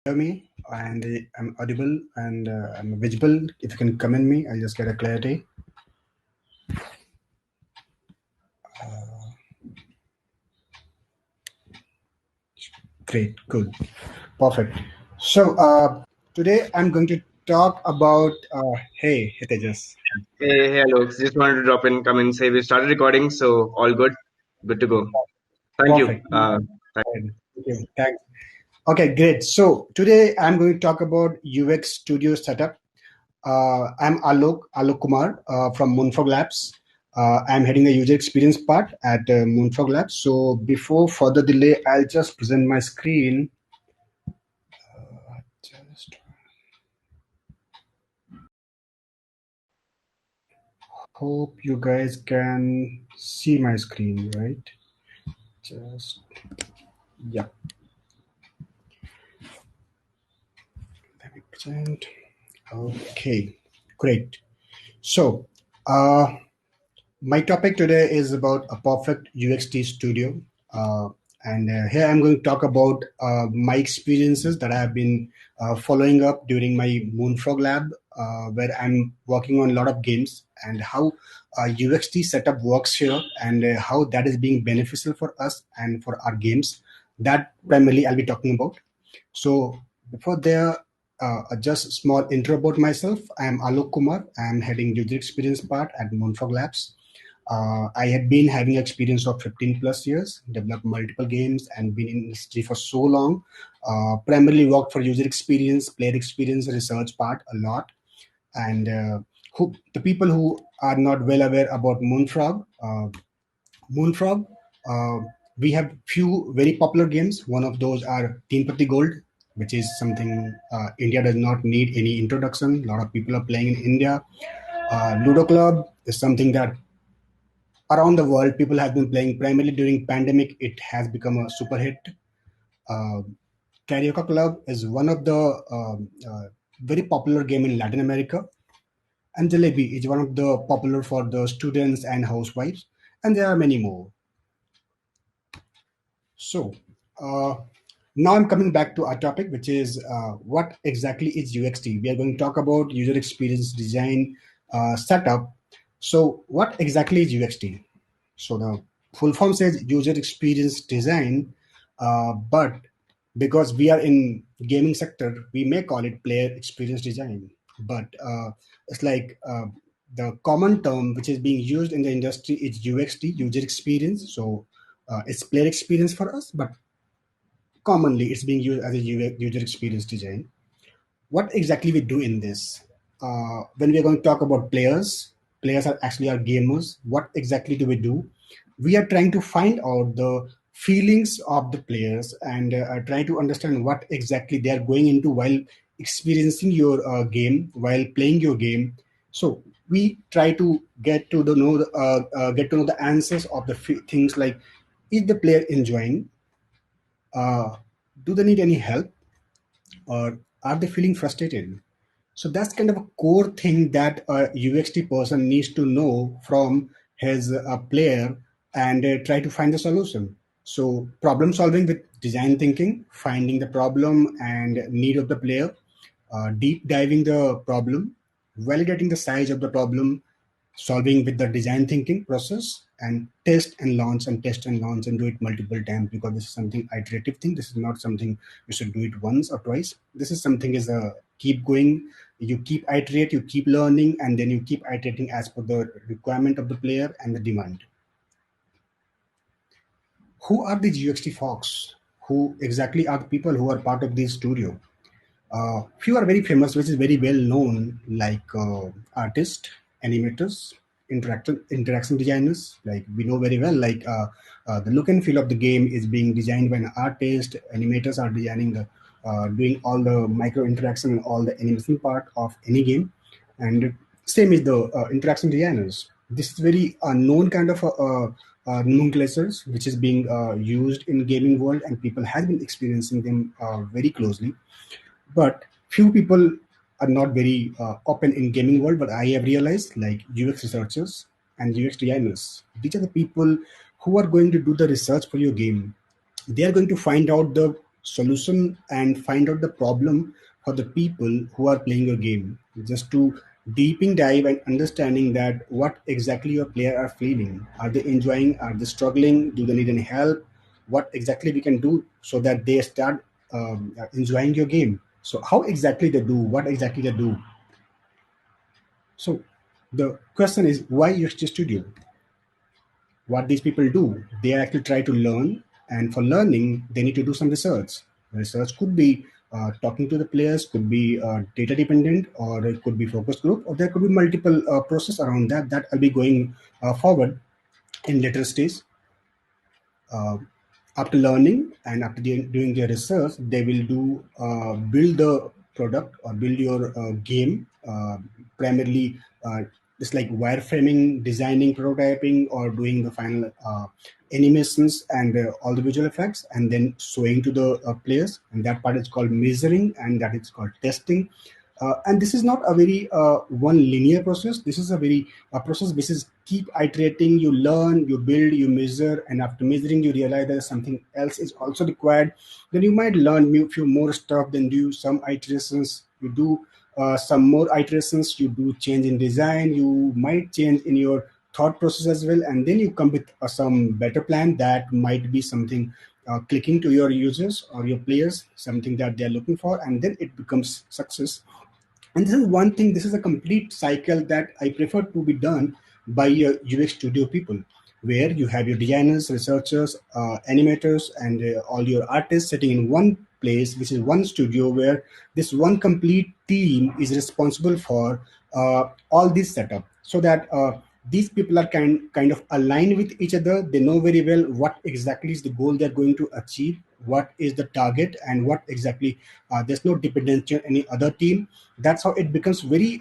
hear me and I'm audible and I'm visible. If you can comment me, I'll just get a clarity. Great, good, perfect. So today I'm going to talk about. Hey, Tejas. Hey, Alok. Just wanted to drop in, come and say we started recording, so all good, good to go. Thank you. Perfect. Thank you. Thanks. Okay, great. So today I'm going to talk about UX Studio Setup. I'm Alok Kumar from Moonfrog Labs. I'm heading the user experience part at Moonfrog Labs. So before further delay, I'll just present my screen. Just hope you guys can see my screen, right? Just yeah. Let me present. Okay, great. So my topic today is about a perfect UXD studio. Uh, and here I'm going to talk about my experiences that I have been following up during my Moonfrog lab, where I'm working on a lot of games and how UXD setup works here and how that is being beneficial for us and for our games. That primarily I'll be talking about. So before there, just a small intro about myself. I am Alok Kumar. I am heading user experience part at Moonfrog Labs. I have been having experience of 15 plus years, developed multiple games, and been in industry for so long. Primarily worked for user experience, player experience, research part a lot. And the people who are not well aware about Moonfrog, uh, we have few very popular games. One of those are Team Patti Gold, which is something India does not need any introduction. A lot of people are playing in India. Ludo Club is something that around the world people have been playing primarily during pandemic. It has become a super hit. uh, Karaoke Club is one of the very popular game in Latin America, and Jalebi is one of the popular for the students and housewives, and there are many more. So uh, now I'm coming back to our topic, which is what exactly is UXT. We are going to talk about user experience design setup. So what exactly is UXT? So the full form says user experience design, but because we are in gaming sector, we may call it player experience design. But it's like the common term which is being used in the industry is UXD, user experience. So it's player experience for us, but commonly it's being used as a user experience design. What exactly we do in this? When we are going to talk about players are actually our gamers. What exactly do we do? We are trying to find out the feelings of the players and try to understand what exactly they are going into while experiencing your game, while playing your game. So we try to get to know the answers of the things like, is the player enjoying? Uh, do they need any help, or are they feeling frustrated? So that's kind of a core thing that a UXT person needs to know from his player and try to find the solution. So problem solving with design thinking, finding the problem and need of the player, deep diving the problem, validating the size of the problem, solving with the design thinking process, and test and launch and do it multiple times, because this is something iterative thing. This is not something you should do it once or twice. This is something is a keep going. You keep iterate, you keep learning, and then you keep iterating as per the requirement of the player and the demand. Who are these UXT folks? Who exactly are the people who are part of this studio? Few are very famous, which is very well known, like artists, animators, interaction designers. Like we know very well, like the look and feel of the game is being designed by an artist. Animators are designing the doing all the micro interaction and all the animation part of any game, and same is the interaction designers. This is very known kind of nomenclatures which is being used in gaming world, and people have been experiencing them very closely. But few people are not very open in gaming world. But I have realized, like UX researchers and UX designers, these are the people who are going to do the research for your game. They are going to find out the solution and find out the problem for the people who are playing your game, just to deeping dive and understanding that what exactly your player are feeling. Are they enjoying? Are they struggling? Do they need any help? What exactly we can do so that they start enjoying your game. So how exactly they do? What exactly they do? So the question is, why UXT Studio? What these people do, they actually try to learn, and for learning they need to do some research. Research could be talking to the players, could be data dependent, or it could be focus group, or there could be multiple process around that I'll be going forward in later stage. uh, After learning and after doing their research, they will do build the product or build your game, primarily just like wireframing, designing, prototyping, or doing the final animations and all the visual effects, and then showing to the players. And that part is called measuring, and that is called testing. And this is not a very one linear process. This is a very process which is keep iterating. You learn, you build, you measure, and after measuring you realize that something else is also required. Then you might learn few more stuff, then do some iterations. You do some more iterations, you do change in design, you might change in your thought process as well, and then you come with some better plan that might be something clicking to your users or your players, something that they are looking for, and then it becomes success. And this is one thing, this is a complete cycle that I prefer to be done by UX studio people, where you have your designers, researchers, animators, and all your artists sitting in one place, which is one studio, where this one complete team is responsible for all this setup, so that these people are kind of aligned with each other. They know very well what exactly is the goal they're going to achieve, what is the target, and what exactly there's no dependency on any other team. That's how it becomes very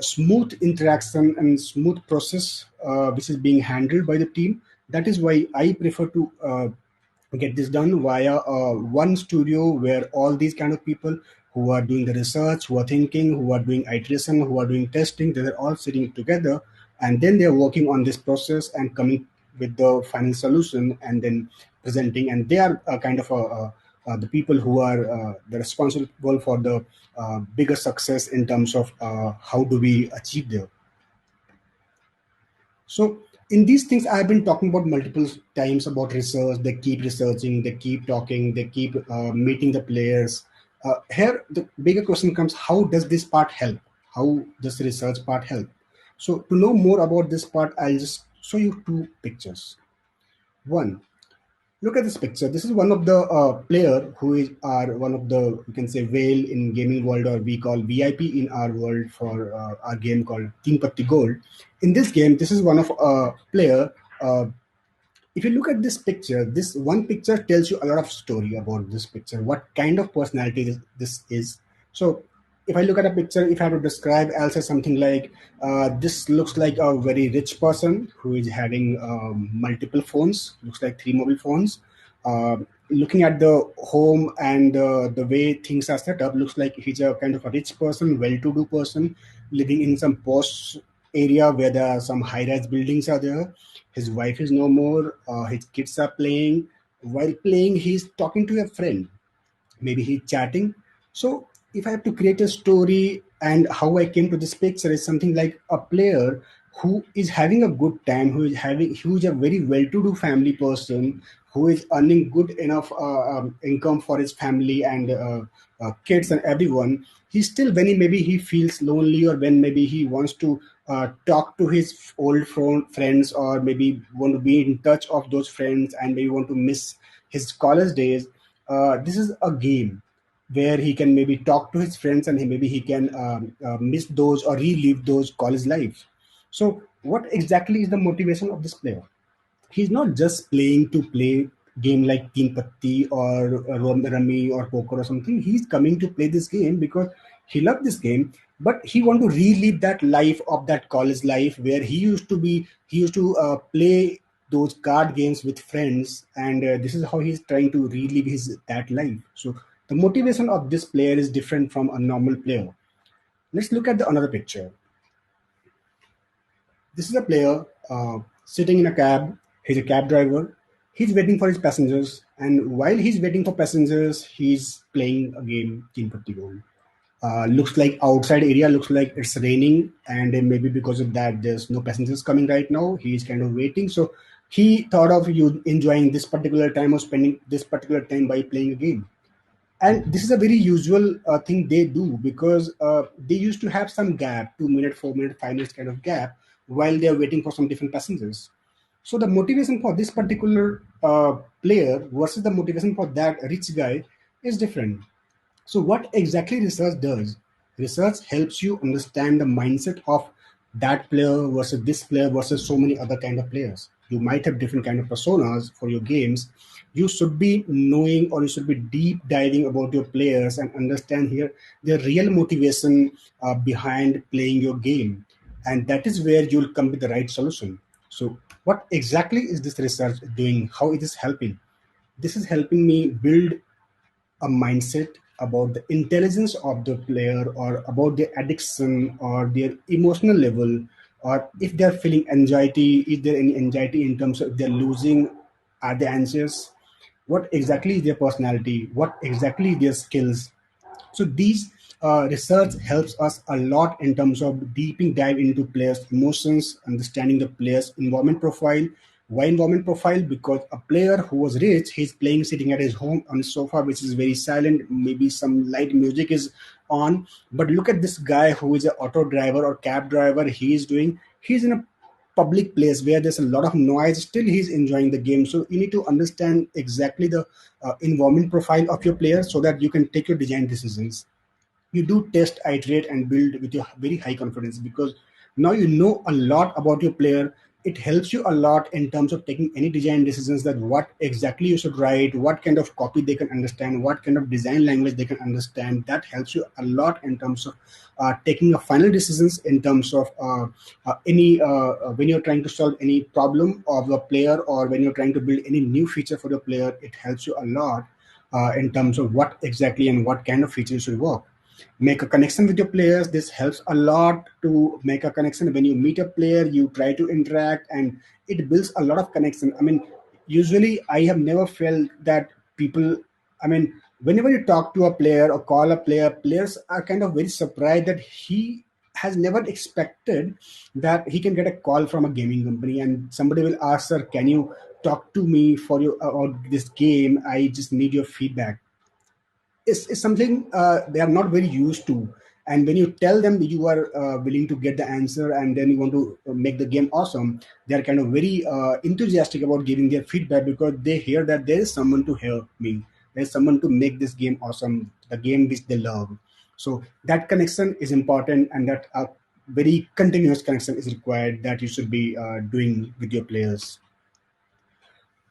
smooth interaction and smooth process which is being handled by the team. That is why I prefer to get this done via one studio, where all these kind of people who are doing the research, who are thinking, who are doing iteration, who are doing testing, they're all sitting together, and then they're working on this process and coming with the final solution, and then presenting. And they are kind of the people who are the responsible for the bigger success in terms of how do we achieve there. So in these things, I've been talking about multiple times about research. They keep researching, they keep talking, they keep meeting the players. Here, the bigger question comes: how does this part help? How does the research part help? So to know more about this part, I'll just show you two pictures. One, look at this picture. This is one of the player who is are one of the, you can say, whale in gaming world, or we call VIP in our world for our game called Teen Patti Gold. In this game, this is one of player. Uh, if you look at this picture, this one picture tells you a lot of story about this picture, what kind of personality this is. So if I look at a picture, if I have to describe, I'll say something like, this looks like a very rich person who is having multiple phones, looks like three mobile phones. Looking at the home and the way things are set up, looks like he's a kind of a rich person, well-to-do person, living in some posh area where there are some high-rise buildings are there. His wife is no more. His kids are playing. While playing, he's talking to a friend. Maybe he's chatting. So if I have to create a story, and how I came to this picture is something like a player who is having a good time, who is a very well-to-do family person, who is earning good enough income for his family and kids and everyone. He's still, when maybe he feels lonely, or when maybe he wants to talk to his old friends, or maybe want to be in touch of those friends, and maybe want to miss his college days. This is a game where he can maybe talk to his friends, and maybe he can miss those or relive those college lives. So what exactly is the motivation of this player? He's not just playing to play game like Teen Patti or Rummy or poker or something. He's coming to play this game because he loved this game, but he want to relive that life of that college life where he used to play those card games with friends, and this is how he's trying to relive his that life. So the motivation of this player is different from a normal player. Let's look at the another picture. This is a player sitting in a cab. He's a cab driver. He's waiting for his passengers, and while he's waiting for passengers, he's playing a game, Teen Patti Gold. Looks like outside area looks like it's raining, and then maybe because of that there's no passengers coming right now. He's kind of waiting, so he thought of you enjoying this particular time or spending this particular time by playing a game. And this is a very usual thing they do, because they used to have some gap, 2 minute, 4 minute, 5 minutes kind of gap, while they're waiting for some different passengers. So the motivation for this particular player versus the motivation for that rich guy is different. So, what exactly research does? Research helps you understand the mindset of that player versus this player versus so many other kind of players. You might have different kind of personas for your games. You should be knowing, or you should be deep diving about your players and understand here the real motivation behind playing your game, and that is where you'll come with the right solution. So, what exactly is this research doing? How it is helping? This is helping me build a mindset about the intelligence of the player, or about their addiction or their emotional level, or if they're feeling anxiety, is there any anxiety in terms of if they're losing, are they anxious, what exactly is their personality, what exactly their skills. So these research helps us a lot in terms of deeping dive into players' emotions, understanding the player's environment profile. Why environment profile? Because a player who was rich, he's playing sitting at his home on his sofa, which is very silent. Maybe some light music is on. But look at this guy who is an auto driver or cab driver. He's in a public place where there's a lot of noise. Still, he's enjoying the game. So you need to understand exactly the environment profile of your player so that you can take your design decisions. You do test, iterate, and build with your very high confidence, because now you know a lot about your player. It helps you a lot in terms of taking any design decisions, that what exactly you should write, what kind of copy they can understand, what kind of design language they can understand. That helps you a lot in terms of taking a final decisions in terms of any when you're trying to solve any problem of the player, or when you're trying to build any new feature for the player. It helps you a lot in terms of what exactly and what kind of features should work. Make a connection with your players. This helps a lot to make a connection. When you meet a player, you try to interact, and it builds a lot of connection. I mean, usually I have never felt that people, I mean, whenever you talk to a player or call a player, players are kind of very surprised that he has never expected that he can get a call from a gaming company, and somebody will ask, sir, can you talk to me for your about this game, I just need your feedback. Is something they are not very used to. And when you tell them that you are willing to get the answer, and then you want to make the game awesome, they are kind of very enthusiastic about giving their feedback, because they hear that there is someone to help me, there's someone to make this game awesome, the game which they love. So that connection is important, and that very continuous connection is required, that you should be doing with your players.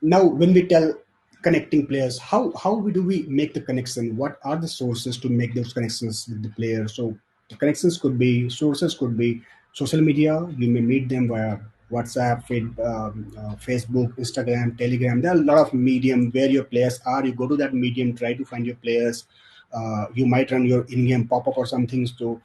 Now when we tell connecting players, how do we make the connection, what are the sources to make those connections with the player? So the connections could be, sources could be social media. You may meet them via WhatsApp, Facebook, Instagram, Telegram. There are a lot of medium where your players are. You go to that medium, try to find your players. You might run your in-game pop-up or something. So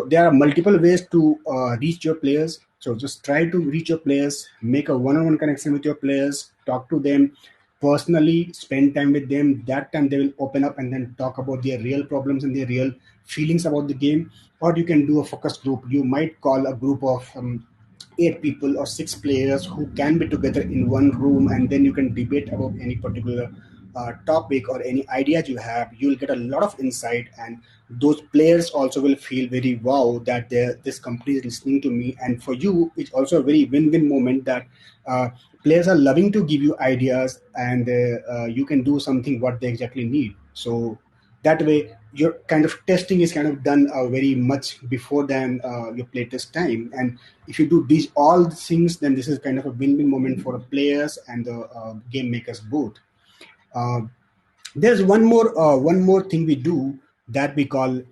there are multiple ways to reach your players. So just try to reach your players, make a one-on-one connection with your players, talk to them personally, spend time with them. That time they will open up and then talk about their real problems and their real feelings about the game. Or you can do a focus group. You might call a group of 8 people or 6 players who can be together in one room, and then you can debate about any particular topic or any ideas you have. You'll get a lot of insight, and those players also will feel very wow that this company is listening to me. And for you, it's also a very win-win moment, that players are loving to give you ideas, and you can do something what they exactly need. So that way your kind of testing is kind of done very much before than your playtest time. And if you do these all things, then this is kind of a win-win moment for the players and the game makers both. uh, there's one more thing we do, that we call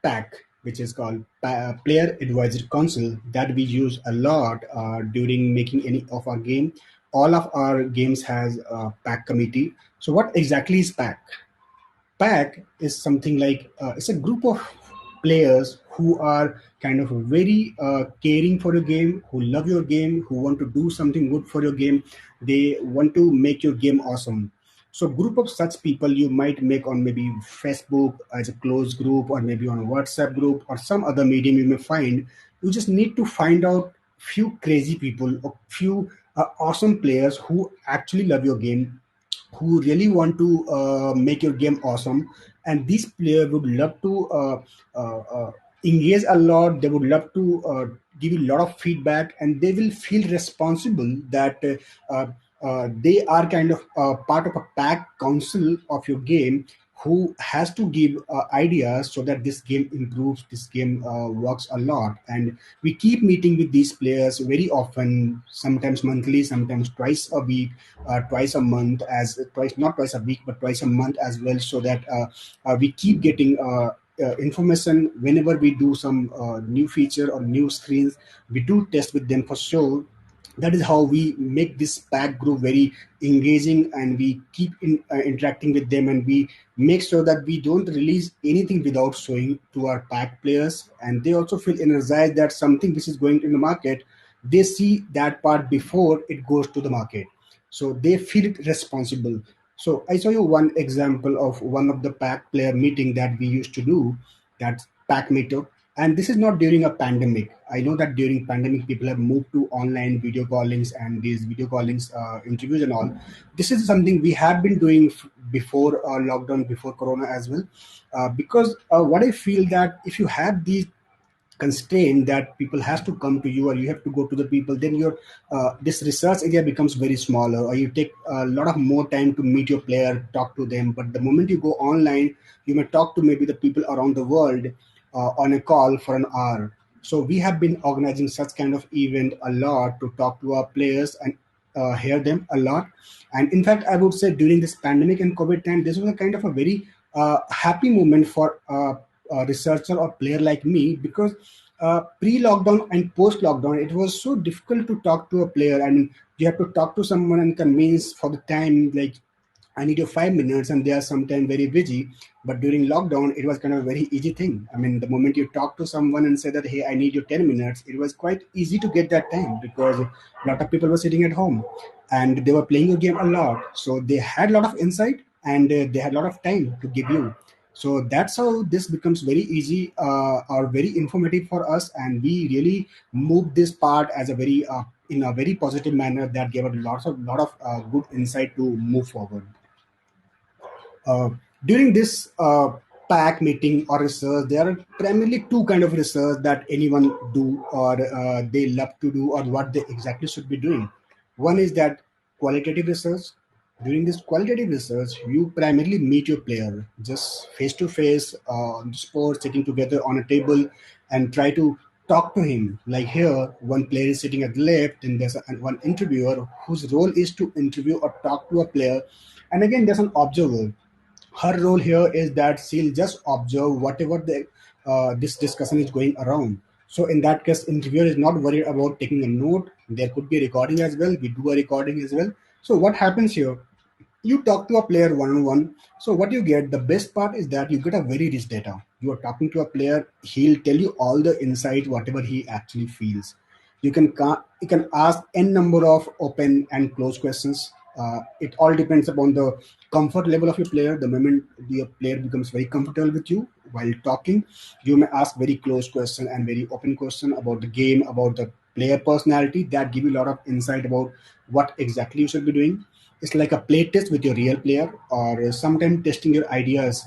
PAC, which is called Player Advisory Council, that we use a lot during making any of our game. All of our games has a PAC committee. So what exactly is PAC? PAC is something like it's a group of players who are kind of very caring for your game, who love your game, who want to do something good for your game. They want to make your game awesome. So group of such people you might make on maybe Facebook as a closed group, or maybe on a WhatsApp group or some other medium you may find. You just need to find out few crazy people or few awesome players who actually love your game, who really want to make your game awesome. And these players would love to engage a lot. They would love to give you a lot of feedback, and they will feel responsible that they are kind of part of a pack council of your game, who has to give ideas so that this game improves, this game works a lot. And we keep meeting with these players very often, sometimes monthly, sometimes twice a week, twice a month, as twice, not twice a week but twice a month as well, so that we keep getting information whenever we do some new feature or new screens. We do test with them for sure. That is how we make this pack group very engaging, and we keep interacting with them, and we make sure that we don't release anything without showing to our pack players. And they also feel energized that something which is going in the market, they see that part before it goes to the market, so they feel it responsible. So I saw you one example of one of the pack player meeting that we used to do, that pack meetup. And this is not during a pandemic. I know that during pandemic people have moved to online video callings and these video callings interviews and all. This is something we have been doing before lockdown, before corona as well. Because what I feel that if you have these constraint that people has to come to you or you have to go to the people, then your this research area becomes very smaller, or you take a lot of more time to meet your player, talk to them. But the moment you go online, you may talk to maybe the people around the world on a call for an hour. So we have been organizing such kind of event a lot to talk to our players and hear them a lot. And in fact, I would say during this pandemic and COVID time, this was a kind of a very happy moment for a researcher or player like me, because pre-lockdown and post-lockdown, it was so difficult to talk to a player. I mean, you have to talk to someone and convince for the time, like, I need your 5 minutes, and they are sometimes very busy. But during lockdown, it was kind of a very easy thing. I mean, the moment you talk to someone and say that, hey, I need your 10 minutes, it was quite easy to get that time, because a lot of people were sitting at home and they were playing your game a lot. So they had a lot of insight, and they had a lot of time to give you. So that's how this becomes very easy or very informative for us. And we really move this part as a very in a very positive manner that gave us lot of good insight to move forward. Uh, During this pack meeting or research, there are primarily two kind of research that anyone do, or they love to do, or what they exactly should be doing. One is that qualitative research. During this qualitative research, you primarily meet your player just face to face on the spot, sitting together on a table, and try to talk to him. Like here, one player is sitting at the left, and there's one interviewer whose role is to interview or talk to a player. And again, there's an observer. Her role here is that she'll just observe whatever this discussion is going around. So in that case, interviewer is not worried about taking a note. There could be a recording as well. We do a recording as well. So what happens here? You talk to a player one on one. So what you get, the best part is that you get a very rich data. You are talking to a player, he'll tell you all the insight, whatever he actually feels. You can ask n number of open and close questions. It all depends upon the comfort level of your player. The moment your player becomes very comfortable with you while talking, you may ask very close question and very open question about the game, about the player personality, that give you a lot of insight about what exactly you should be doing. It's like a play test with your real player, or sometimes testing your ideas.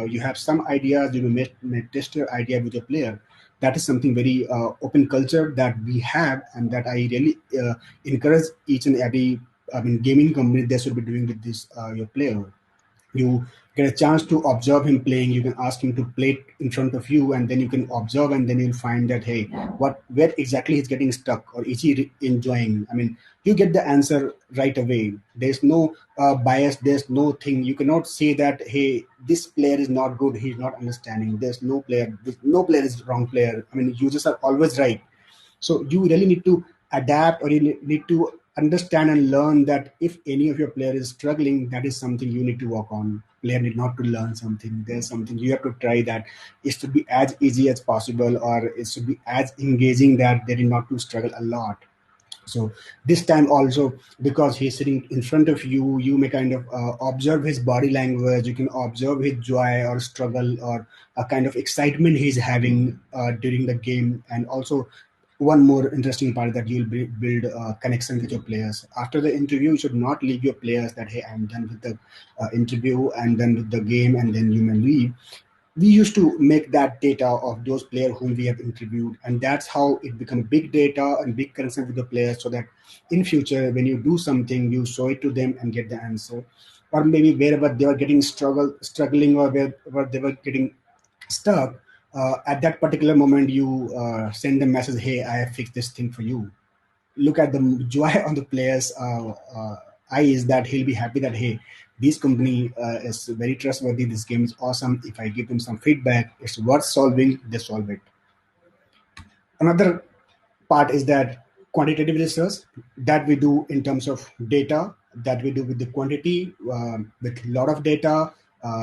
You have some ideas, you may test your idea with your player. That is something very open culture that we have, and that I really encourage each and every, I mean, gaming company, they should be doing with this your player. You get a chance to observe him playing. You can ask him to play it in front of you, and then you can observe, and then you'll find that, hey, what where exactly he's getting stuck, or is he enjoying. I mean, you get the answer right away. There's no bias, there's no thing. You cannot say that, hey, this player is not good, he's not understanding. No player is wrong player. I mean, users are always right. So you really need to adapt, or you need to understand and learn that if any of your player is struggling, that is something you need to work on. player need not to learn something. There's something you have to try that it should be as easy as possible, or it should be as engaging that they need not to struggle a lot. So this time also, because he's sitting in front of you, you may kind of observe his body language. You can observe his joy or struggle or a kind of excitement he's having during the game. And also one more interesting part, that you'll build a connection with your players after the interview. You should not leave your players that, hey, I'm done with the interview and done with the game, and then you may leave. We used to make that data of those players whom we have interviewed, and that's how it become big data and big connection with the players, so that in future when you do something, you show it to them and get the answer. Or maybe wherever they were getting struggling, or where they were getting stuck, at that particular moment you send them message, hey, I have fixed this thing for you. Look at the joy on the players eyes, that he'll be happy that, hey, this company is very trustworthy, this game is awesome, if I give them some feedback, it's worth solving, they solve it. Another part is that quantitative research that we do in terms of data, that we do with the quantity, with a lot of data.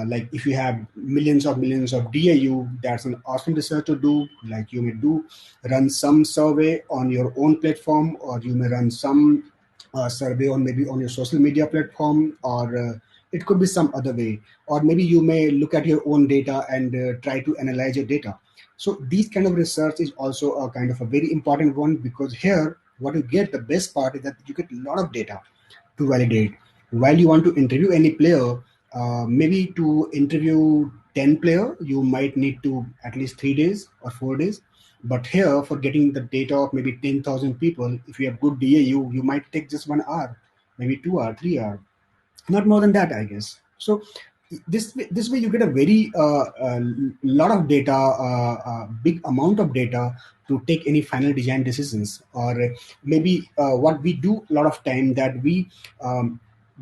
Like if you have millions of DAU, that's an awesome research to do. Like you may run some survey on your own platform, or you may run some survey on maybe on your social media platform, or it could be some other way. Or maybe you may look at your own data and try to analyze your data. So these kind of research is also a kind of a very important one, because here what you get, the best part is that you get a lot of data to validate. While you want to interview any player, maybe to interview 10 player, you might need to at least 3 days or 4 days. But here, for getting the data of maybe 10,000 people, if you have good DAU, you might take just 1 hour, maybe 2 hour, 3 hour, not more than that, I guess. So this way you get a very lot of data, big amount of data to take any final design decisions. Or maybe what we do a lot of time, that we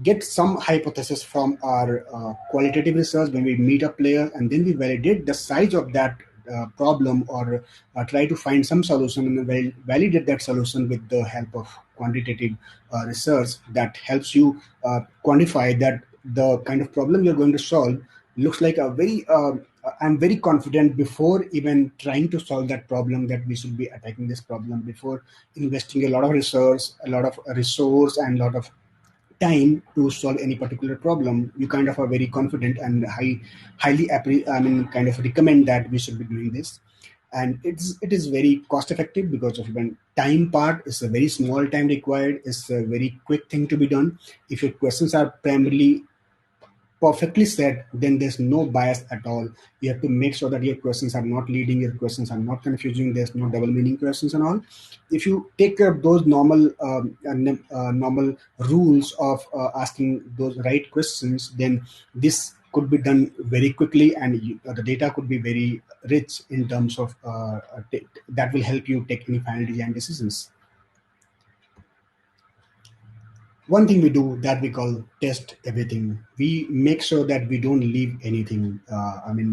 get some hypothesis from our qualitative research when we meet a player, and then we validate the size of that problem, or try to find some solution and validate that solution with the help of quantitative research, that helps you quantify that the kind of problem you're going to solve looks like a very I'm very confident before even trying to solve that problem, that we should be attacking this problem before investing a lot of research, a lot of resource, and a lot of time to solve any particular problem. You kind of are very confident and kind of recommend that we should be doing this. And it is very cost effective, because of when time part is a very small time required, it's a very quick thing to be done. If your questions are primarily perfectly set, then there's no bias at all. You have to make sure that your questions are not leading, your questions are not confusing, there's no double meaning questions and all. If you take care of those normal rules of asking those right questions, then this could be done very quickly, and the data could be very rich in terms of that will help you take any final design decisions. One thing we do that we call test everything. We make sure that we don't leave anything.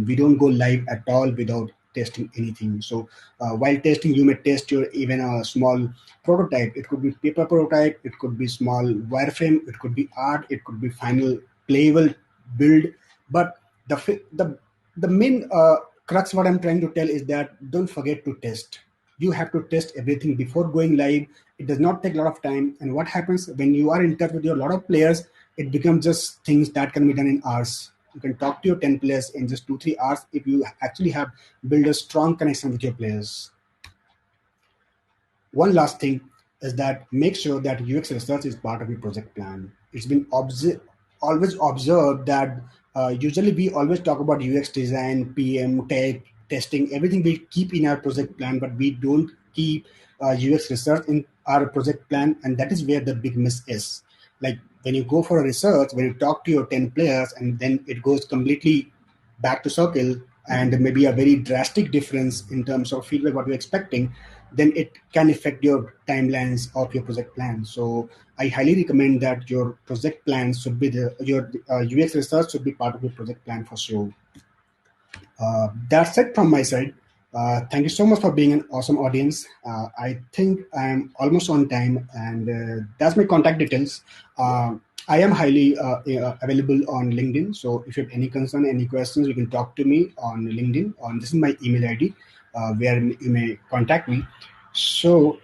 We don't go live at all without testing anything. So while testing, you may test your even a small prototype. It could be paper prototype, it could be small wireframe, it could be art, it could be final playable build. But the main crux what I'm trying to tell is that don't forget to test. You have to test everything before going live. It does not take a lot of time. And what happens when you are in touch with your lot of players, it becomes just things that can be done in hours. You can talk to your 10 players in just 2 3 hours if you actually have built a strong connection with your players. One last thing is that make sure that UX research is part of your project plan. It's been always observed that usually we always talk about UX design, PM, tech, testing, everything we keep in our project plan, but we don't keep UX research in our project plan, and that is where the big miss is. Like when you go for a research, when you talk to your 10 players, and then it goes completely back to circle, and maybe a very drastic difference in terms of feedback what you're expecting, then it can affect your timelines of your project plan. So I highly recommend that your project plan should be your UX research should be part of your project plan for sure. That's it from my side. Thank you so much for being an awesome audience. I think I'm almost on time, and that's my contact details. I am highly available on LinkedIn. So if you have any concern, any questions, you can talk to me on LinkedIn. On this is my email ID, where you may contact me. So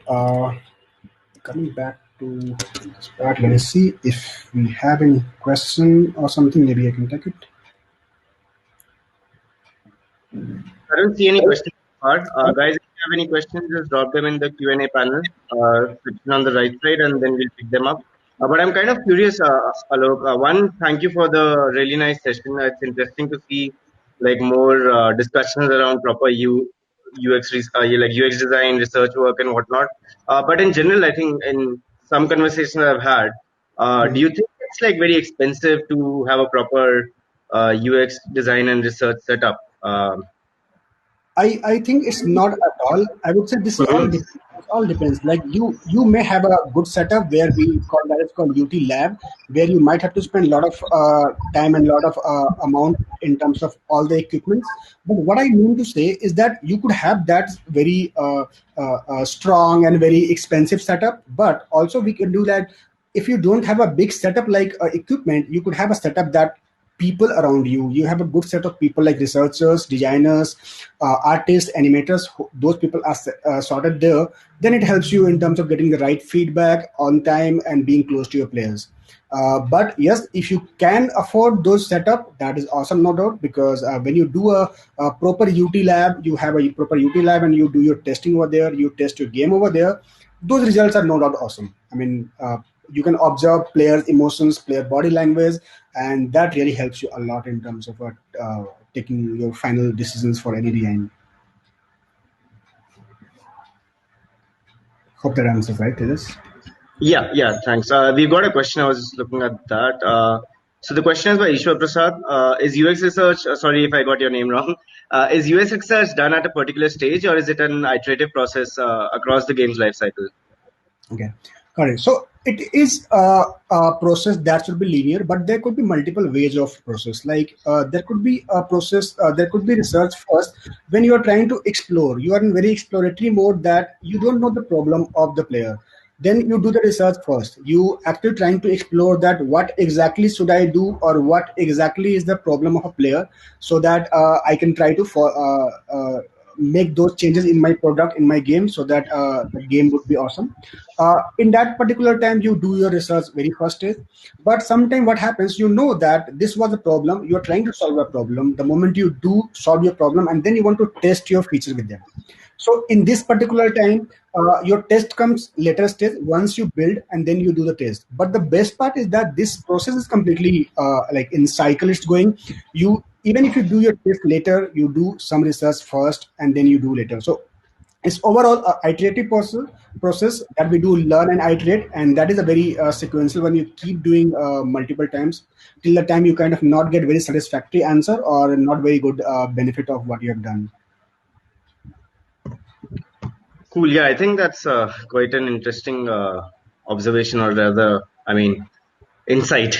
coming back to the start, let me see if we have any question or something. Maybe I can take it. I don't see any questions so far. Guys, if you have any questions, just drop them in the Q&A panel section on the right side, and then we'll pick them up. But I'm kind of curious, Alok. One, thank you for the really nice session. It's interesting to see like more discussions around proper like UX design, research work, and whatnot. But in general, I think in some conversations I've had, do Mhm. you think it's like very expensive to have a proper UX design and research setup? I think it's not at all. I would say this is all Mhm. depends. It all depends. Like you may have a good setup where we call that is called UT lab, where you might have to spend a lot of time and a lot of amount in terms of all the equipments. But what I mean to say is that you could have that very strong and very expensive setup, but also we can do that if you don't have a big setup like equipment, you could have a setup that people around you. You have a good set of people like researchers, designers, artists, animators. Those people are sorted there. Then it helps you in terms of getting the right feedback on time and being close to your players. But yes, if you can afford those setup, that is awesome, no doubt. Because when you do a proper UT lab, you have a proper UT lab, and you do your testing over there. You test your game over there. Those results are no doubt awesome. I mean, you can observe players' emotions, player body language, and that really helps you a lot in terms of taking your final decisions for any design. Hope that answers right to this. Yeah, yeah, thanks. We've got a question. I was just looking at that. So the question is by Ishwar Prasad. Is UX research, sorry if I got your name wrong, is UX research done at a particular stage or is it an iterative process across the game's life cycle? Okay, correct. So it is a process that should be linear, but there could be multiple ways of process. Like there could be a process, there could be research first when you are trying to explore. You are in very exploratory mode that you don't know the problem of the player. Then you do the research first. You actually trying to explore that what exactly should I do or what exactly is the problem of a player, so that I can try to make those changes in my product in my game so that the game would be awesome. In that particular time you do your research very first stage, but sometime what happens, you know that this was a problem, you are trying to solve a problem. The moment you do solve your problem, and then you want to test your features with them. So in this particular time, your test comes later stage once you build and then you do the test. But the best part is that this process is completely like in cycle it's going. You even if you do your test later, you do some research first and then you do later. So it's overall a iterative process that we do learn and iterate, and that is a very sequential one. You keep doing multiple times till the time you kind of not get very satisfactory answer or not very good benefit of what you have done. Cool. Yeah, I think that's quite an interesting observation, or rather, I mean, insight.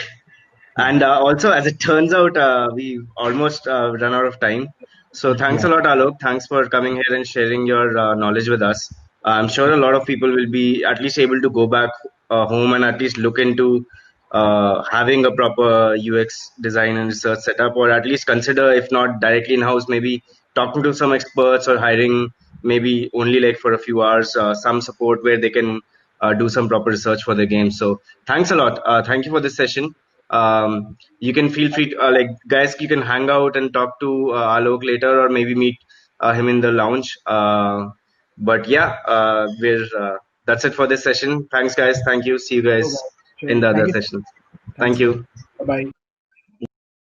Yeah, And also, as it turns out, we've almost run out of time. So thanks yeah. a lot, Alok. Thanks for coming here and sharing your knowledge with us. I'm sure a lot of people will be at least able to go back home and at least look into having a proper UX design and research setup, or at least consider, if not directly in house, maybe talking to some experts or hiring maybe only like for a few hours some support where they can do some proper research for the game. So thanks a lot. Thank you for this session. You can feel free to, like guys, you can hang out and talk to Alok later or maybe meet him in the lounge. But yeah, we're that's it for this session. Thanks guys. Thank you. See you Sure, guys guys. in Sure. the Thank other you. sessions. Thank Thanks. you. Bye bye.